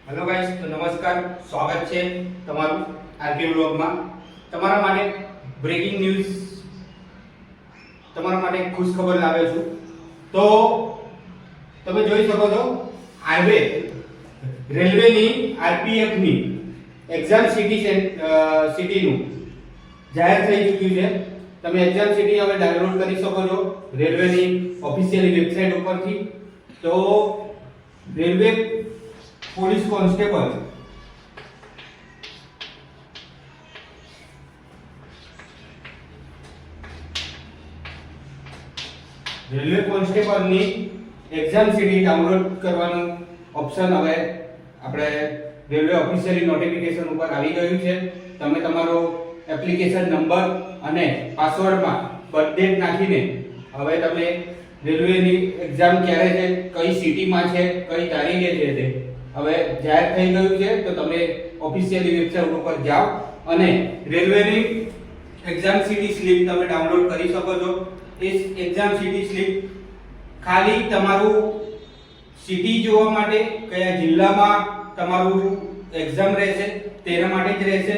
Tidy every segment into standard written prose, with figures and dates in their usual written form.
Hello guys, તો નમસ્કાર, સ્વાગત છે તમારું આરકે વ્લોગમાં. તમારા માટે બ્રેકિંગ ન્યૂઝ, તમારા માટે ખુશ ખબર લાવ્યો છું. તો તમે જોઈ શકો છો, હાઈવે રેલવેની આરપીએફની એક્ઝામ સિટીનું જાહેર થઈ ચૂક્યું છે. તમે એક્ઝામ સિટી હવે ડાઉનલોડ કરી શકો છો રેલવેની ઓફિશિયલ વેબસાઇટ ઉપરથી. તો રેલવે પોલીસ કોન્સ્ટેબલ રેલવે કોન્સ્ટેબલની એક્ઝામ સીડી ડાઉનલોડ કરવાનું ઓપ્શન હવે આપણે રેલવે ઓફિશિયલી નોટિફિકેશન ઉપર આવી ગયું છે. તમે તમારો એપ્લિકેશન નંબર અને પાસવર્ડમાં બર્થ ડેટ નાખીને હવે તમે રેલવેની એક્ઝામ ક્યારે છે, કઈ સિટીમાં છે, કઈ તારીખે છે તે હવે જાહેર થઈ ગયું છે. તો તમે ઓફિશિયલી વેબસાઇટ ઉપર જાઓ અને રેલવેની એક્ઝામ સીટી સ્લિપ તમે ડાઉનલોડ કરી શકો છો. એ એક્ઝામ સીટી સ્લિપ ખાલી તમારું સિટી જોવા માટે, કયા જિલ્લામાં તમારું એક્ઝામ રહેશે તેના માટે જ રહેશે.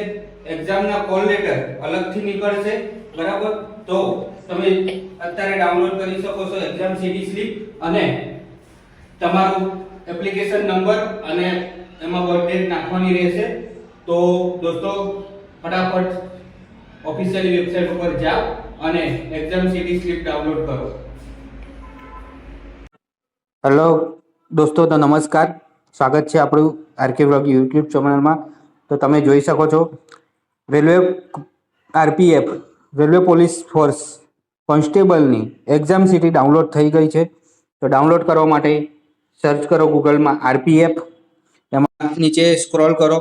એક્ઝામના કોલ લેટર અલગથી નીકળશે, બરાબર. તો તમે અત્યારે ડાઉનલોડ કરી શકો છો એક્ઝામ સીટી સ્લિપ, અને તમારું એપ્લિકેશન નંબર અને એમાં બર્થ ડેટ નાખવાની રહેશે. તો દોસ્તો, ફટાફટ ઓફિશિયલી વેબસાઇટ ઉપર જાઓ અને એક્ઝામ સીટી સ્લિપ ડાઉનલોડ કરો. હેલો દોસ્તો, તો નમસ્કાર, સ્વાગત છે આપણું આરકે વ્લોગ યુટ્યુબ ચેનલમાં. તો તમે જોઈ શકો છો, railway RPF railway police force કોન્સ્ટેબલની એક્ઝામ સીટી ડાઉનલોડ થઈ ગઈ છે. તો ડાઉનલોડ કરવા માટે સર્ચ કરો ગૂગલમાં આરપીએફ, એમાં નીચે સ્ક્રોલ કરો,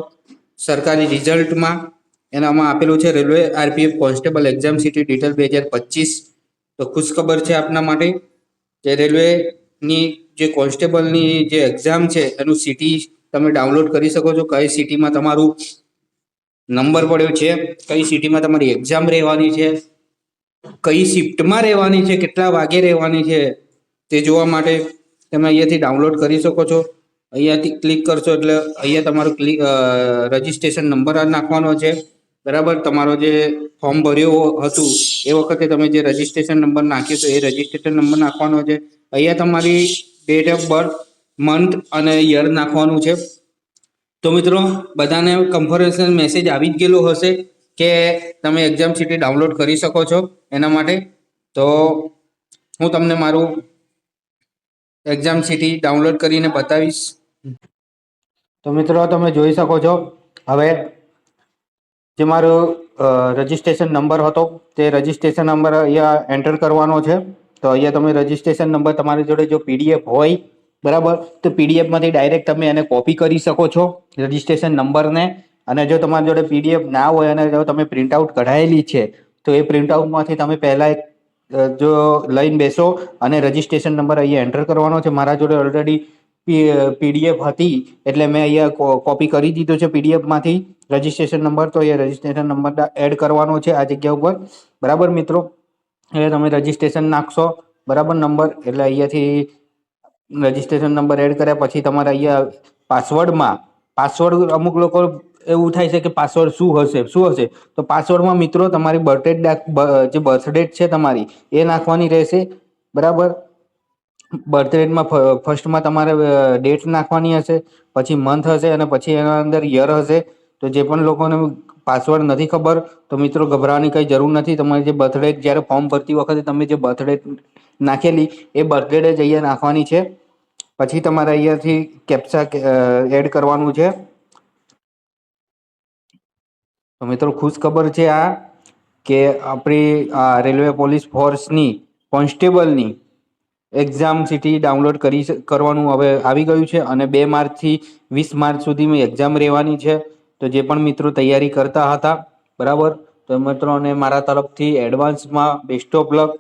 સરકારી રિઝલ્ટમાં એનામાં આપેલું છે railway RPF constable exam city detail 2025. તો ખુશખબર છે આપના માટે કે રેલવેની જે કોન્સ્ટેબલની જે એક્ઝામ છે એનું સિટી તમે ડાઉનલોડ કરી શકો છો. કઈ સિટીમાં તમારું નંબર પડ્યો છે, કઈ સિટીમાં તમારી એક્ઝામ રહેવાની છે, કઈ શિફ્ટમાં રહેવાની છે, કેટલા વાગે રહેવાની છે તે જોવા માટે તમે અહીંયાથી ડાઉનલોડ કરી શકો છો. અહીંયાથી ક્લિક કરશો એટલે અહીંયા તમારું રજિસ્ટ્રેશન નંબર નાખવાનો છે, બરાબર. તમારો જે ફોર્મ ભર્યું હતું એ વખતે તમે જે રજિસ્ટ્રેશન નંબર નાખ્યો તો એ રજિસ્ટ્રેશન નંબર નાખવાનો છે. અહીંયા તમારી ડેટ ઓફ બર્થ, મંથ અને યર નાખવાનું છે. તો મિત્રો, બધાને કન્ફર્મેશન મેસેજ આવી જ ગયેલો હશે કે તમે એક્ઝામ સીટી ડાઉનલોડ કરી શકો છો. એના માટે તો હું તમને મારું એક્ઝામ સીટી ડાઉનલોડ કરીને બતાવીશ. તો મિત્રો, તમે જોઈ શકો છો, હવે જે મારો રજિસ્ટ્રેશન નંબર હતો તે રજિસ્ટ્રેશન નંબર અહીંયા એન્ટર કરવાનો છે. તો અહીંયા તમે રજિસ્ટ્રેશન નંબર તમારી જોડે જો પીડીએફ હોય, બરાબર, તો પીડીએફમાંથી ડાયરેક્ટ તમે એને કોપી કરી શકો છો રજિસ્ટ્રેશન નંબરને. અને જો તમારી જોડે પીડીએફ ના હોય અને જો તમે પ્રિન્ટઆઉટ કઢાયેલી છે તો એ પ્રિન્ટઆઉટમાંથી તમે પહેલાં જો લઈને બેસો અને રજિસ્ટ્રેશન નંબર અહીંયા એન્ટર કરવાનો છે. મારા જોડે ઓલરેડી પીડીએફ હતી એટલે મેં અહીંયા કોપી કરી દીધો છે પીડીએફમાંથી રજિસ્ટ્રેશન નંબર. તો એ રજિસ્ટ્રેશન નંબર એડ કરવાનો છે આ જગ્યા ઉપર, બરાબર મિત્રો. એટલે તમે રજિસ્ટ્રેશન નાખશો, બરાબર, નંબર, એટલે અહીંયાથી રજિસ્ટ્રેશન નંબર એડ કર્યા પછી તમારે અહીંયા પાસવર્ડ અમુક લોકો એવું થાય છે કે પાસવર્ડ શું હશે. તો પાસવર્ડમાં મિત્રો તમારી જે બર્થ ડેટ છે તમારી એ નાખવાની રહેશે, બરાબર. બર્થ ડેટમાં ફર્સ્ટમાં તમારે ડેટ નાખવાની હશે, પછી મંથ હશે અને પછી એના અંદર યર હશે. તો જે પણ લોકોને પાસવર્ડ નથી ખબર તો મિત્રો ગભરાવાની કંઈ જરૂર નથી. તમારી જે બર્થ ડેટ જ્યારે ફોર્મ ભરતી વખતે તમે જે બર્થ ડેટ નાખેલી એ બર્થ ડેટ જ અહીંયા નાખવાની છે. પછી તમારે અહીંયાથી કેપ્ચા એડ કરવાનું છે. તો મિત્રો, ખુશ ખબર છે આ કે આપણી રેલવે પોલીસ ફોર્સની કોન્સ્ટેબલની એક્ઝામ સીટી ડાઉનલોડ કરવાનું હવે આવી ગયું છે. અને 2 માર્ચથી 20 માર્ચ સુધીમાં એક્ઝામ રહેવાની છે. તો જે પણ મિત્રો તૈયારી કરતા હતા, બરાબર, તો મિત્રોને મારા તરફથી એડવાન્સમાં બેસ્ટ ઓફ લક.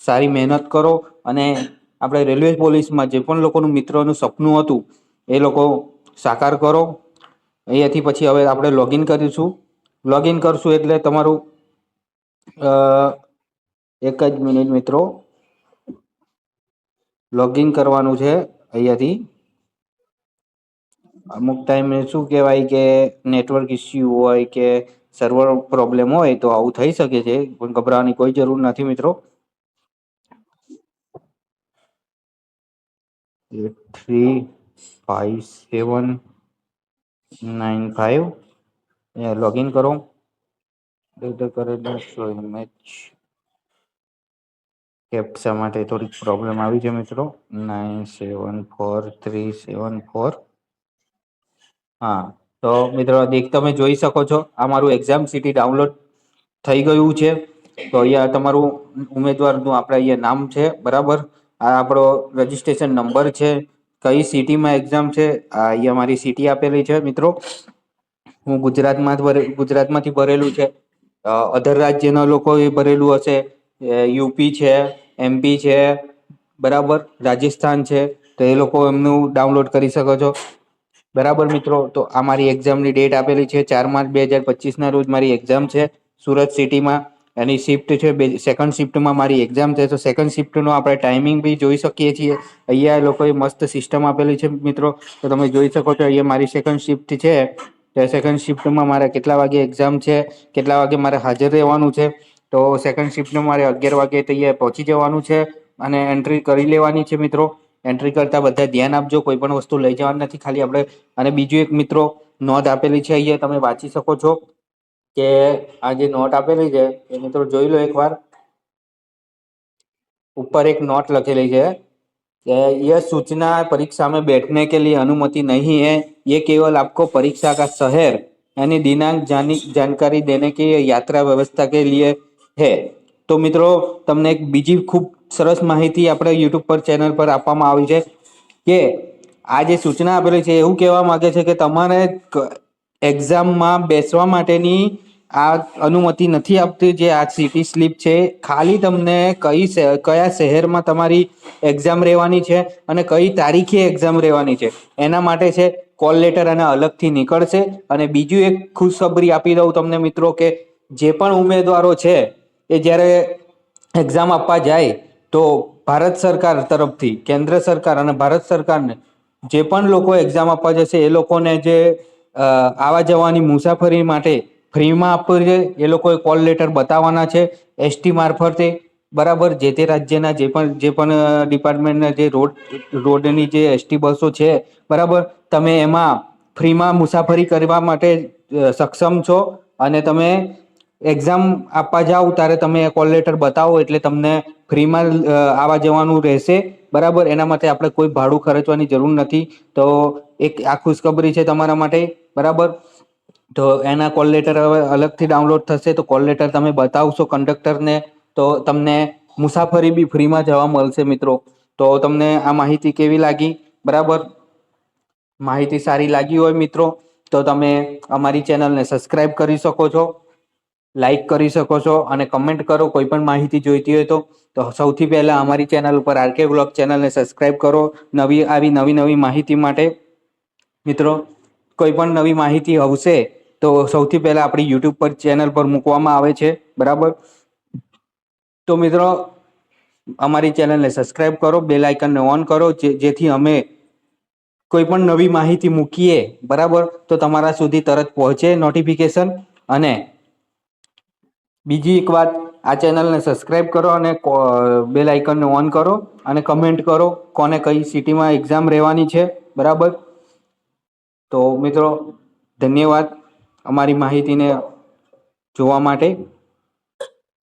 સારી મહેનત કરો અને આપણે રેલવે પોલીસમાં જે પણ લોકોનું મિત્રોનું સપનું હતું એ લોકો સાકાર કરો. અહીંયાથી પછી હવે આપણે લોગિન કરીશું. લોગિન કરશું એટલે તમારું એક જ મિનિટ મિત્રો, લોગિન કરવાનું છે અહીંયાથી. અમુક ટાઈમે શું કહેવાય કે નેટવર્ક ઇસ્યુ હોય કે સર્વર પ્રોબ્લેમ હોય તો આવું થઈ શકે છે, પણ ગભરાવાની કોઈ જરૂર નથી મિત્રો. 835795 લોગિન કરો. કેપ્ચા માટે થોડીક પ્રોબ્લેમ આવી છે મિત્રો. 974374. હા, તો મિત્રો તમે જોઈ શકો છો આ મારું એક્ઝામ સીટી ડાઉનલોડ થઈ ગયું છે. તો અહીંયા તમારું ઉમેદવારનું આપણે અહીંયા નામ છે, બરાબર. આ આપણો રજીસ્ટ્રેશન નંબર છે. કઈ સિટીમાં એક્ઝામ છે, અહીંયા મારી સિટી આપેલી છે મિત્રો. હું ગુજરાતમાંથી ભરેલું છે. અધર રાજ્યના લોકો એ ભરેલું હશે. યુપી છે, એમપી છે, બરાબર, રાજસ્થાન છે. તો એ લોકો એમનું ડાઉનલોડ કરી શકો છો. બરાબર મિત્રો, તો આ મારી એક્ઝામની ડેટ આપેલી છે 4 માર્ચ 2025 ના રોજ મારી એક્ઝામ છે સુરત સિટીમાં. એની શિફ્ટ છે સેકન્ડ શિફ્ટમાં મારી એક્ઝામ છે. તો સેકન્ડ શિફ્ટનો આપણે ટાઈમિંગ બી જોઈ શકીએ છીએ. અહીંયા લોકોએ મસ્ત સિસ્ટમ આપેલી છે મિત્રો. તો તમે જોઈ શકો છો અહીંયા મારી સેકન્ડ શિફ્ટ છે. સેકન્ડ શિફ્ટમાં મારે કેટલા વાગે એક્ઝામ છે, કેટલા વાગે મારે હાજર રહેવાનું છે. તો સેકન્ડ શિફ્ટમાં મારે 11 વાગે તૈયાર પહોંચી જવાનું છે અને એન્ટ્રી કરી લેવાની છે મિત્રો. એન્ટ્રી કરતા બધા ધ્યાન આપજો, કોઈ પણ વસ્તુ લઈ જવાની નથી, ખાલી આપણે. અને બીજું એક મિત્રો નોંધ આપેલી છે, અહીંયા તમે વાંચી શકો છો કે આ જે નોટ આપેલી છે એ મિત્રો જોઈ લો એકવાર. ऊपर एक नोट लखेली है कि यह सूचना परीक्षा में बैठने के लिए अनुमति नहीं है, ये केवल आपको परीक्षा का शहर यानी दिनांक जानकारी देने की यात्रा व्यवस्था के लिए है. તો મિત્રો તમને એક બીજી ખૂબ સરસ માહિતી આપણે યુટ્યુબ પર ચેનલ પર આપવામાં આવી છે કે આ જે સૂચના આપેલી છે એવું કહેવા માંગે છે કે તમારે એક્ઝામમાં બેસવા માટેની આ અનુમતિ નથી આપતી. જે આ સિટી સ્લીપ છે ખાલી તમને કયા શહેરમાં તમારી એક્ઝામ રહેવાની છે અને કઈ તારીખે એક્ઝામ રહેવાની છે એના માટે છે. કોલ લેટર અને અલગથી નીકળશે. અને બીજું એક ખુશખબરી આપી દઉં તમને મિત્રો કે જે પણ ઉમેદવારો છે એ જ્યારે એક્ઝામ આપવા જાય તો ભારત સરકાર તરફથી કેન્દ્ર સરકાર અને ભારત સરકારને જે પણ લોકો એક્ઝામ આપવા જશે એ લોકોને જે આવા જવાની મુસાફરી માટે ફ્રીમાં આપવું છે. એ લોકોએ કોલ લેટર બતાવવાના છે એસટી મારફતે, બરાબર. જે તે રાજ્યના જે પણ ડિપાર્ટમેન્ટના જે રોડની જે એસટી બસો છે, બરાબર, તમે એમાં ફ્રીમાં મુસાફરી કરવા માટે સક્ષમ છો. અને તમે એક્ઝામ આપવા જાવ ત્યારે તમે કોલ લેટર બતાવો એટલે તમને ફ્રીમાં આવવા જવાનું રહેશે, બરાબર. એના માટે આપણે કોઈ ભાડું ખર્ચવાની જરૂર નથી. તો એક આ ખુશખબરી છે તમારા માટે, બરાબર. તો એના કોલ લેટર હવે અલગથી ડાઉનલોડ થશે. તો કોલ લેટર તમે બતાવશો કંડક્ટરને તો તમને મુસાફરી બી ફ્રીમાં જવા મળશે મિત્રો. તો તમને આ માહિતી કેવી લાગી? બરાબર. માહિતી સારી લાગી હોય મિત્રો તો તમે અમારી ચેનલને સબસ્ક્રાઈબ કરી શકો છો, લાઈક કરી શકો છો અને કમેન્ટ કરો કોઈ પણ માહિતી જોઈતી હોય તો સૌથી પહેલા અમારી ચેનલ ઉપર આરકે વ્લોગ ચેનલને સબસ્ક્રાઈબ કરો આવી નવી માહિતી માટે. મિત્રો કોઈ પણ નવી માહિતી આવશે તો સૌથી પહેલા આપણી યુટ્યુબ પર ચેનલ પર મૂકવામાં આવે છે, બરાબર. તો મિત્રો અમારી ચેનલને સબસ્ક્રાઈબ કરો, બેલ આઇકનને ઓન કરો, જેથી અમે કોઈ પણ નવી માહિતી મૂકીએ, બરાબર, તો તમારા સુધી તરત પહોંચે નોટિફિકેશન. અને બીજી એક વાત, આ ચેનલને સબસ્ક્રાઈબ કરો અને બેલ આઇકનને ઓન કરો અને કમેન્ટ કરો કોને કઈ સિટીમાં એક્ઝામ રહેવાની છે, બરાબર. તો મિત્રો ધન્યવાદ અમારી માહિતીને જોવા માટે.